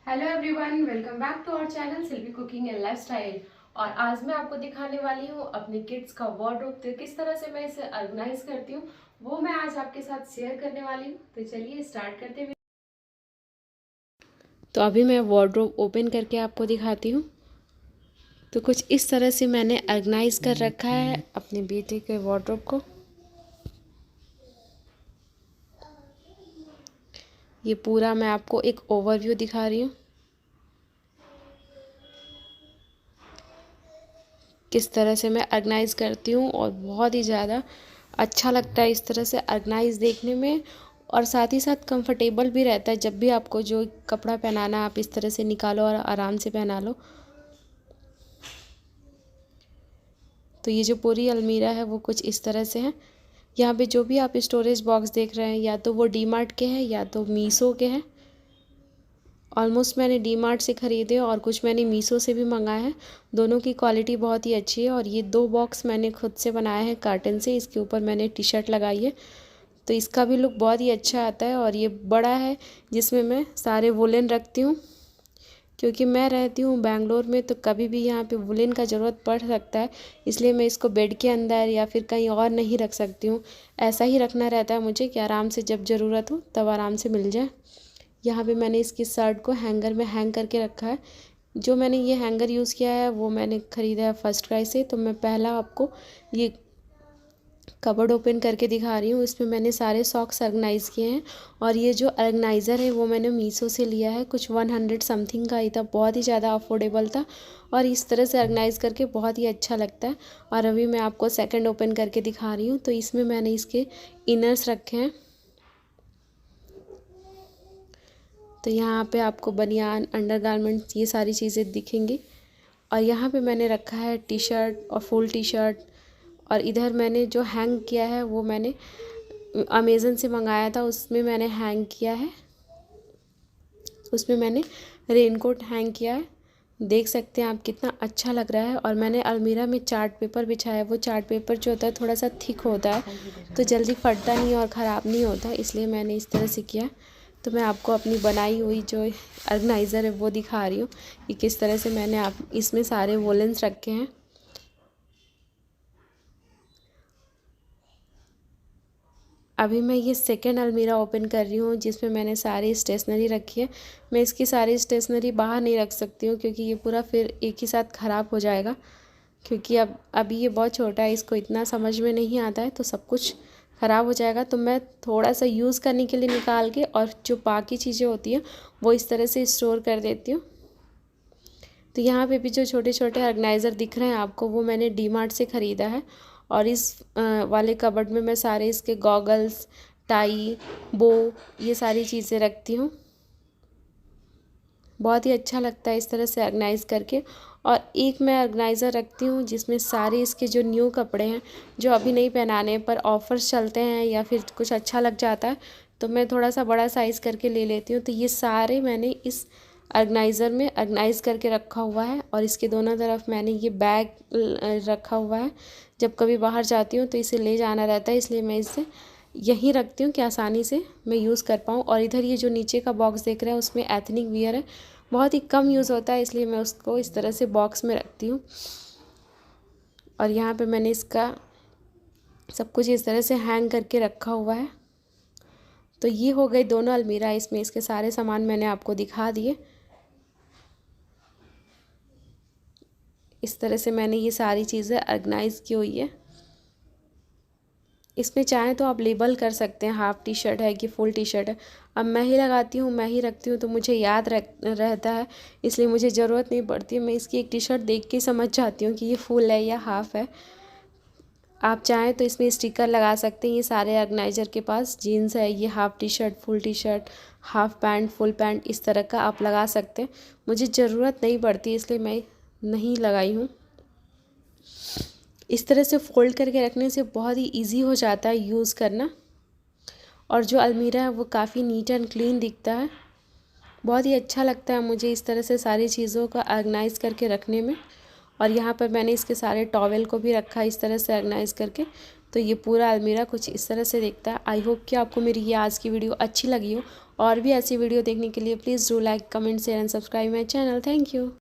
Hello everyone, welcome back to our channel Silvi cooking and lifestyle. और आज मैं आपको दिखाने वाली हूँ अपने किड्स का वार्डरोब। तो किस तरह से मैं इसे ऑर्गेनाइज करती हूँ वो मैं आज आपके साथ शेयर करने वाली हूँ। तो चलिए स्टार्ट करते हैं। तो अभी मैं वार्डरोब ओपन करके आपको दिखाती हूँ। तो कुछ इस तरह से मैंने ऑर्गेनाइज कर रखा है अपने बेटे के वार्डरोब को। ये पूरा मैं आपको एक ओवरव्यू दिखा रही हूँ किस तरह से मैं ऑर्गेनाइज करती हूँ, और बहुत ही ज़्यादा अच्छा लगता है इस तरह से ऑर्गेनाइज देखने में। और साथ ही साथ कंफर्टेबल भी रहता है, जब भी आपको जो कपड़ा पहनाना आप इस तरह से निकालो और आराम से पहना लो। तो ये जो पूरी अलमीरा है वो कुछ इस तरह से है। यहाँ पे जो भी आप स्टोरेज बॉक्स देख रहे हैं या तो वो डी मार्ट के हैं या तो मीशो के हैं। ऑलमोस्ट मैंने डी मार्ट से ख़रीदे और कुछ मैंने मीशो से भी मंगाए हैं। दोनों की क्वालिटी बहुत ही अच्छी है। और ये 2 बॉक्स मैंने खुद से बनाए हैं कार्टन से। इसके ऊपर मैंने टी शर्ट लगाई है, तो इसका भी लुक बहुत ही अच्छा आता है। और ये बड़ा है जिसमें मैं सारे वुलन रखती हूँ, क्योंकि मैं रहती हूँ बेंगलोर में, तो कभी भी यहाँ पे वुलन का ज़रूरत पड़ सकता है। इसलिए मैं इसको बेड के अंदर या फिर कहीं और नहीं रख सकती हूँ। ऐसा ही रखना रहता है मुझे कि आराम से जब ज़रूरत हो तब आराम से मिल जाए। यहाँ पे मैंने इसकी शर्ट को हैंगर में हैंग करके रखा है। जो मैंने ये हैंगर यूज़ किया है वो मैंने ख़रीदा है फर्स्ट क्राई से। तो मैं पहला आपको ये कबर्ड ओपन करके दिखा रही हूँ। इसमें मैंने सारे सॉक्स ऑर्गेनाइज़ किए हैं। और ये जो ऑर्गेनाइज़र है वो मैंने मीशो से लिया है, कुछ 100 समथिंग का ही था, बहुत ही ज़्यादा अफोर्डेबल था। और इस तरह से ऑर्गेनाइज़ करके बहुत ही अच्छा लगता है। और अभी मैं आपको सेकंड ओपन करके दिखा रही हूँ। तो इसमें मैंने इसके इनर्स रखे हैं। तो यहाँ पे आपको बनियान, अंडरगारमेंट्स, ये सारी चीज़ें दिखेंगी। और यहाँ पे मैंने रखा है टी शर्ट और फुल टी शर्ट। और इधर मैंने जो हैंग किया है वो मैंने अमेज़न से मंगाया था, उसमें मैंने हैंग किया है। उसमें मैंने रेनकोट हैंग किया है। देख सकते हैं आप कितना अच्छा लग रहा है। और मैंने अलमीरा में चार्ट पेपर बिछाया है। वो चार्ट पेपर जो होता है थोड़ा सा थिक होता है, तो जल्दी फटता नहीं और ख़राब नहीं होता, इसलिए मैंने इस तरह से किया। तो मैं आपको अपनी बनाई हुई जो ऑर्गेनाइज़र है वो दिखा रही हूँ कि किस तरह से मैंने आप इसमें सारे वोलेंस रखे हैं। अभी मैं ये सेकेंड अलमीरा ओपन कर रही हूँ जिसमें मैंने सारी स्टेशनरी रखी है। मैं इसकी सारी स्टेशनरी बाहर नहीं रख सकती हूँ, क्योंकि ये पूरा फिर एक ही साथ ख़राब हो जाएगा। क्योंकि अब अभी ये बहुत छोटा है, इसको इतना समझ में नहीं आता है, तो सब कुछ ख़राब हो जाएगा। तो मैं थोड़ा सा यूज़ करने के लिए निकाल के, और जो बाकी चीज़ें होती हैं वो इस तरह से स्टोर कर देती हूँ। तो यहाँ पे भी जो छोटे छोटे ऑर्गेनाइज़र दिख रहे हैं आपको, वो मैंने डी मार्ट से ख़रीदा है। और इस वाले कबर्ड में मैं सारे इसके गॉगल्स, टाई, बो, ये सारी चीज़ें रखती हूँ। बहुत ही अच्छा लगता है इस तरह से ऑर्गेनाइज़ करके। और एक मैं ऑर्गेनाइज़र रखती हूँ जिसमें सारे इसके जो न्यू कपड़े हैं, जो अभी नहीं पहनाने पर ऑफ़र्स चलते हैं या फिर कुछ अच्छा लग जाता है, तो मैं थोड़ा सा बड़ा साइज़ करके ले लेती हूँ। तो ये सारे मैंने इस ऑर्गेनाइज़र में ऑर्गेनाइज़ करके रखा हुआ है। और इसके दोनों तरफ मैंने ये बैग रखा हुआ है। जब कभी बाहर जाती हूँ तो इसे ले जाना रहता है, इसलिए मैं इसे यहीं रखती हूँ कि आसानी से मैं यूज़ कर पाऊँ। और इधर ये जो नीचे का बॉक्स देख रहे हैं उसमें एथनिक वियर है, बहुत ही कम यूज़ होता है, इसलिए मैं उसको इस तरह से बॉक्स में रखती हूँ। और यहाँ पे मैंने इसका सब कुछ इस तरह से हैंग करके रखा हुआ है। तो ये हो गई दोनों अलमीरा, इसमें इसके सारे सामान मैंने आपको दिखा दिए। इस तरह से मैंने ये सारी चीज़ें ऑर्गेनाइज़ की हुई है। इसमें चाहें तो आप लेबल कर सकते हैं, हाफ़ टी शर्ट है कि फुल टी शर्ट है। अब मैं ही लगाती हूँ, मैं ही रखती हूँ, तो मुझे याद रहता है, इसलिए मुझे ज़रूरत नहीं पड़ती। मैं इसकी एक टी शर्ट देख के समझ जाती हूँ कि ये फुल है या हाफ़ है। आप चाहें तो इसमें स्टिकर लगा सकते हैं। ये सारे ऑर्गेनाइज़र के पास जीन्स है, ये half T shirt, full T shirt, half pant, full pant, इस तरह का आप लगा सकते हैं। मुझे ज़रूरत नहीं पड़ती, इसलिए मैं नहीं लगाई हूँ। इस तरह से फ़ोल्ड करके रखने से बहुत ही इजी हो जाता है यूज़ करना। और जो अलमीरा है वो काफ़ी नीट एंड क्लीन दिखता है। बहुत ही अच्छा लगता है मुझे इस तरह से सारी चीज़ों का ऑर्गेनाइज़ करके रखने में। और यहाँ पर मैंने इसके सारे टॉवेल को भी रखा है इस तरह से ऑर्गेनाइज़ करके। तो ये पूरा अलमीरा कुछ इस तरह से दिखता है। आई होप कि आपको मेरी ये आज की वीडियो अच्छी लगी हो। और भी ऐसी वीडियो देखने के लिए please do like, comment, share and subscribe my channel. Thank you.